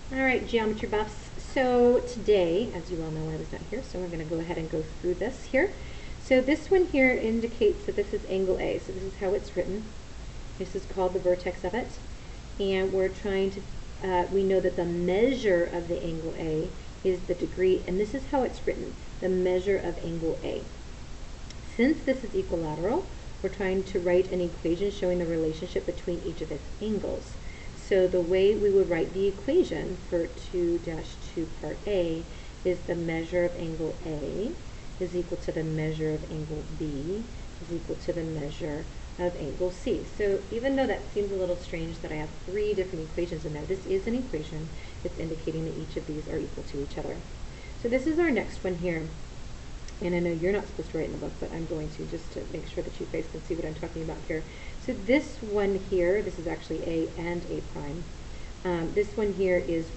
All right, geometry buffs. So today, as you all know, I was not here, so we're going to go ahead and go through this here. So this one here indicates that this is angle A. So this is how it's written. This is called the vertex of it. And we're trying to, we know that the measure of the angle A is the degree, and this is how it's written, the measure of angle A. Since this is equilateral, we're trying to write an equation showing the relationship between each of its angles. So the way we would write the equation for 2-2 part A is the measure of angle A is equal to the measure of angle B is equal to the measure of angle C. So even though that seems a little strange that I have three different equations in there, this is an equation that's indicating that each of these are equal to each other. So this is our next one here. And I know you're not supposed to write in the book, but I'm going to just to make sure that you guys can see what I'm talking about here. So this one here, this is actually A and A prime. This one here is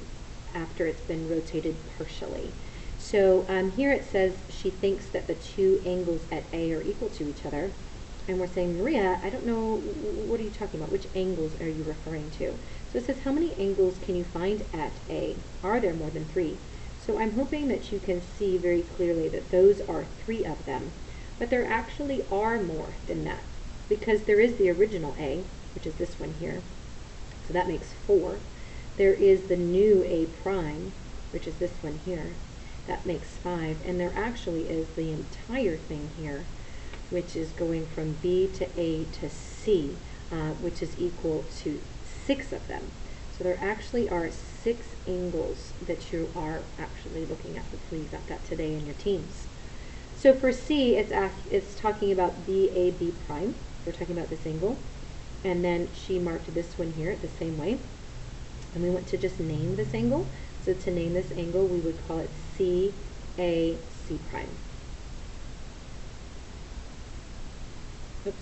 after it's been rotated partially. So here it says she thinks that the two angles at A are equal to each other. And we're saying, Maria, I don't know, what are you talking about? Which angles are you referring to? So it says, how many angles can you find at A? Are there more than 3? So I'm hoping that you can see very clearly that those are 3 of them. But there actually are more than that, because there is the original A, which is this one here. So that makes 4. There is the new A prime, which is this one here. That makes 5. And there actually is the entire thing here, which is going from B to A to C, which is equal to 6 of them. So there actually are 6 angles that you are actually looking at. Hopefully you got that today in your teams. So for C, it's talking about BAB prime. We're talking about this angle. And then she marked this one here the same way. And we want to just name this angle. So to name this angle, we would call it CAC prime. Oops,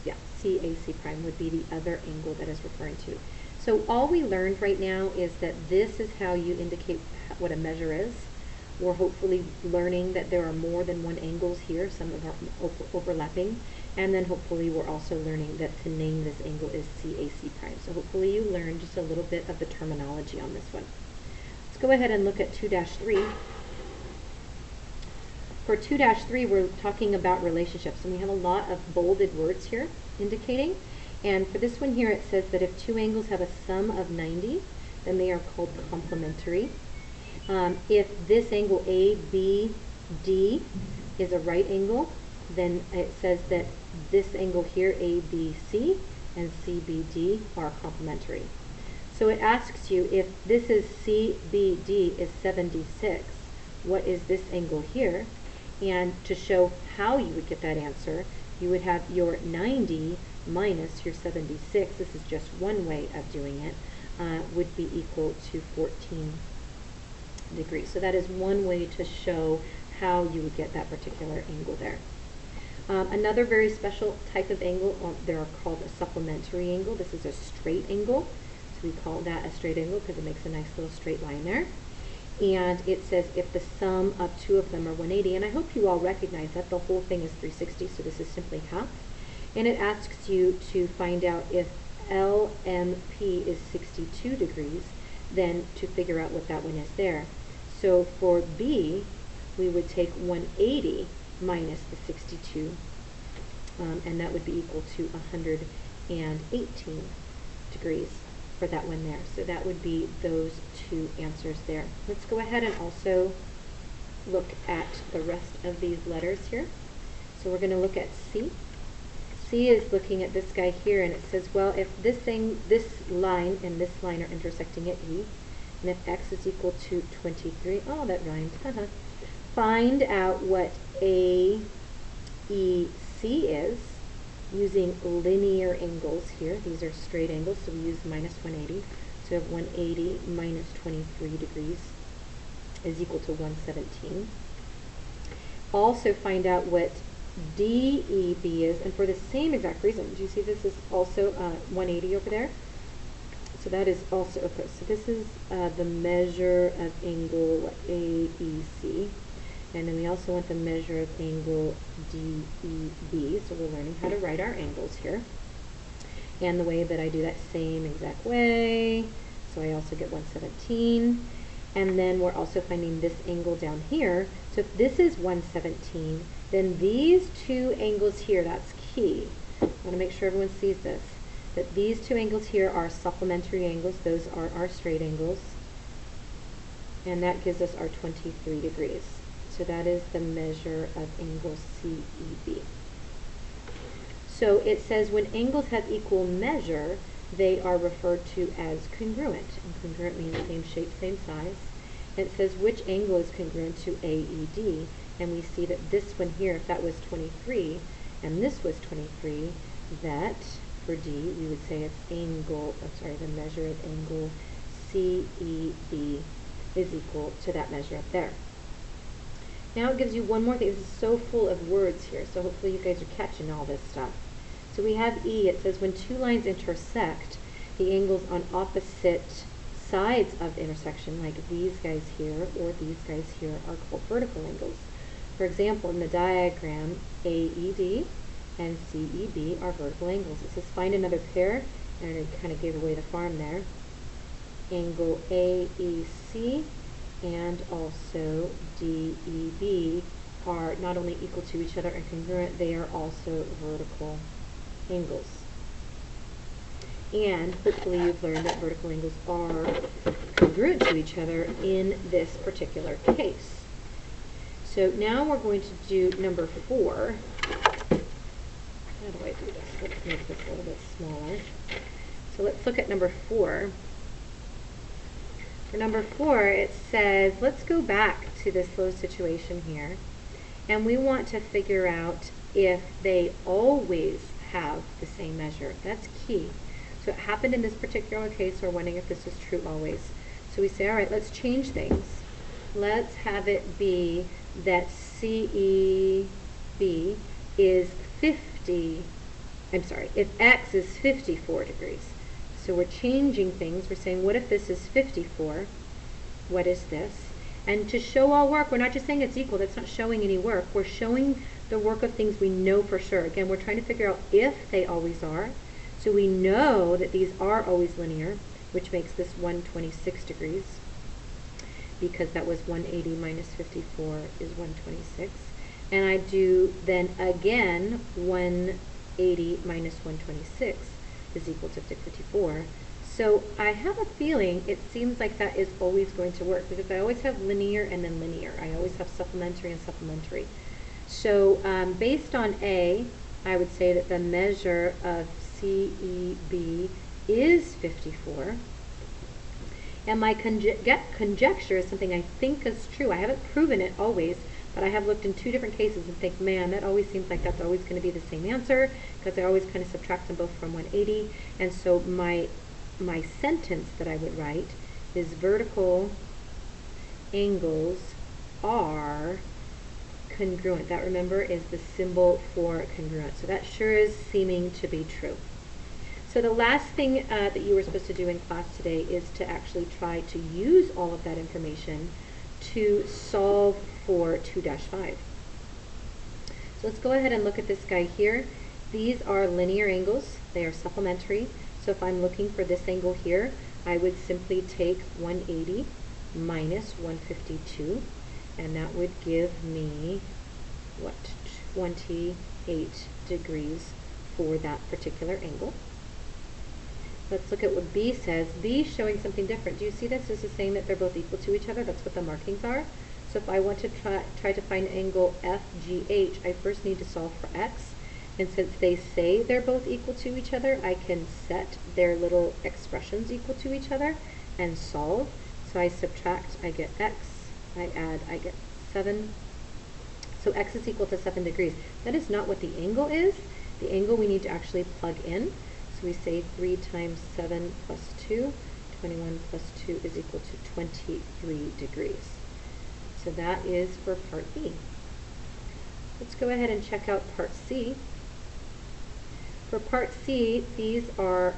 yeah, CAC prime would be the other angle that is referring to. So all we learned right now is that this is how you indicate what a measure is. We're hopefully learning that there are more than one angles here, some of them are overlapping, and then hopefully we're also learning that to name this angle is CAC prime. So hopefully you learned just a little bit of the terminology on this one. Let's go ahead and look at 2-3. For 2-3, we're talking about relationships, and we have a lot of bolded words here indicating. And for this one here, it says that if two angles have a sum of 90, then they are called complementary. If this angle ABD is a right angle, then it says that this angle here, ABC, and CBD are complementary. So it asks you, if this is CBD is 76, what is this angle here? And to show how you would get that answer, you would have your 90 minus your 76, this is just one way of doing it, would be equal to 14 degrees. So that is one way to show how you would get that particular angle there. Another very special type of angle, they're called a supplementary angle. This is a straight angle. So we call that a straight angle because it makes a nice little straight line there. And it says if the sum of two of them are 180, and I hope you all recognize that the whole thing is 360, so this is simply half. And it asks you to find out if LMP is 62 degrees, then to figure out what that one is there. So for B, we would take 180 minus the 62, and that would be equal to 118 degrees for that one there. So that would be those two answers there. Let's go ahead and also look at the rest of these letters here. So we're going to look at C. C is looking at this guy here, and it says, well, if this line and this line are intersecting at E, and if x is equal to 23, oh, that rhymed, find out what AEC is using linear angles here. These are straight angles, so we use minus 180. So we have 180 minus 23 degrees is equal to 117. Also find out what DEB is, and for the same exact reason, do you see this is also 180 over there? So that is also, okay, so this is the measure of angle AEC. And then we also want the measure of angle DEB. So we're learning how to write our angles here. And the way that I do that same exact way. so I also get 117. And then we're also finding this angle down here. So if this is 117, then these two angles here, that's key. I want to make sure everyone sees this, that these two angles here are supplementary angles. Those are our straight angles. And that gives us our 23 degrees. So that is the measure of angle CEB. So it says when angles have equal measure, they are referred to as congruent. And congruent means same shape, same size. And it says which angle is congruent to AED. And we see that this one here, if that was 23, and this was 23, that for D, we would say it's the measure of angle CEB is equal to that measure up there. Now it gives you one more thing. This is so full of words here, so hopefully you guys are catching all this stuff. So we have E. It says when two lines intersect, the angles on opposite sides of the intersection, like these guys here or these guys here, are called vertical angles. For example, in the diagram, AED and CEB are vertical angles. It says find another pair, and it kind of gave away the farm there. Angle AEC and also DEB are not only equal to each other and congruent, they are also vertical angles. And hopefully you've learned that vertical angles are congruent to each other in this particular case. So now we're going to do number 4. How do I do this? Let's make this a little bit smaller. So let's look at number 4. For number 4, it says, let's go back to this little situation here, and we want to figure out if they always have the same measure. That's key. So it happened in this particular case. We're wondering if this is true always. So we say, all right, let's change things. Let's have it be that CEB is if X is 54 degrees. So we're changing things. We're saying, what if this is 54? What is this? And to show all work, we're not just saying it's equal. That's not showing any work. We're showing the work of things we know for sure. Again, we're trying to figure out if they always are. So we know that these are always linear, which makes this 126 degrees, because that was 180 minus 54 is 126. And I do then again 180 minus 126 is equal to 54. So I have a feeling it seems like that is always going to work, because I always have linear and then linear. I always have supplementary and supplementary. So based on A, I would say that the measure of CEB is 54. And my conjecture is something I think is true. I haven't proven it always, but I have looked in 2 different cases and think, man, that always seems like that's always going to be the same answer, because I always kind of subtract them both from 180. And so my sentence that I would write is vertical angles are congruent. That, remember, is the symbol for congruent. So that sure is seeming to be true. So the last thing that you were supposed to do in class today is to actually try to use all of that information to solve for 2-5. So let's go ahead and look at this guy here. These are linear angles. They are supplementary. So if I'm looking for this angle here, I would simply take 180 minus 152, and that would give me, what, 28 degrees for that particular angle. Let's look at what B says. B is showing something different. Do you see this? This is saying that they're both equal to each other. That's what the markings are. So if I want to try to find angle FGH, I first need to solve for X. And since they say they're both equal to each other, I can set their little expressions equal to each other and solve. So I subtract, I get X. I add, I get 7. So X is equal to 7 degrees. That is not what the angle is. The angle we need to actually plug in. So we say 3 times 7 plus 2, 21 plus 2 is equal to 23 degrees. So that is for part B. Let's go ahead and check out part C. For part C, these are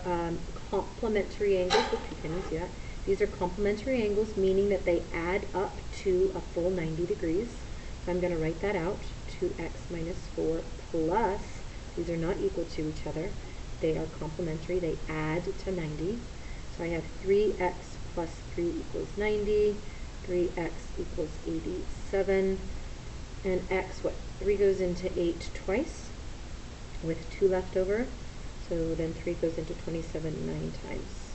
complementary angles. Can you see that? These are complementary angles, meaning that they add up to a full 90 degrees. So I'm going to write that out. 2x minus 4 plus, these are not equal to each other. They are complementary. They add to 90. So I have 3x plus 3 equals 90, 3x equals 87, and x, what? 3 goes into 8 twice, with 2 left over, so then 3 goes into 27 9 times.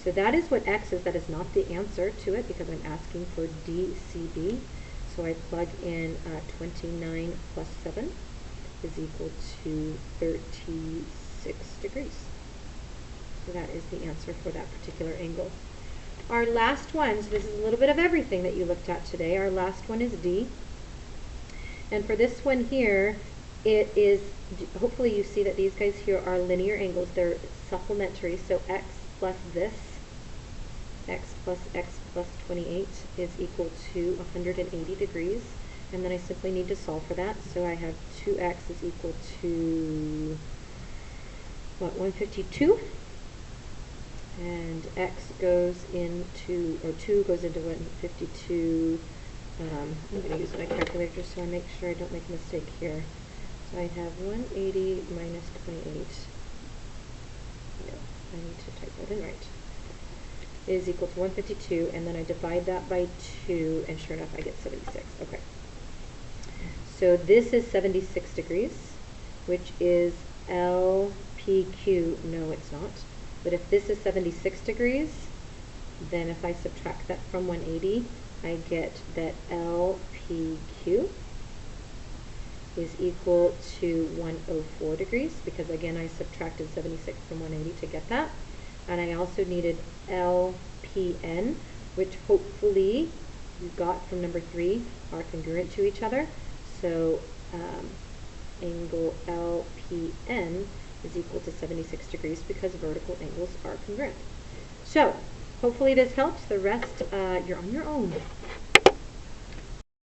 So that is what x is. That is not the answer to it because I'm asking for DCB. So I plug in 29 plus 7 is equal to 36 degrees. So that is the answer for that particular angle. Our last one, so this is a little bit of everything that you looked at today. Our last one is D. And for this one here, it is, hopefully you see that these guys here are linear angles. They're supplementary, so x plus this, x plus 28 is equal to 180 degrees. And then I simply need to solve for that. So I have 2x is equal to, what, 152? And x goes into, or 2 goes into 152. I'm going to use my calculator just so I make sure I don't make a mistake here. So I have 180 minus 28. No, I need to type that in right. Is equal to 152, and then I divide that by 2, and sure enough I get 76. Okay. So this is 76 degrees, which is LPQ. No, it's not. But if this is 76 degrees, then if I subtract that from 180, I get that LPQ is equal to 104 degrees, because again I subtracted 76 from 180 to get that. And I also needed LPN, which hopefully you got from number 3 are congruent to each other. So angle LPN is equal to 76 degrees because vertical angles are congruent. So hopefully this helps. The rest, you're on your own.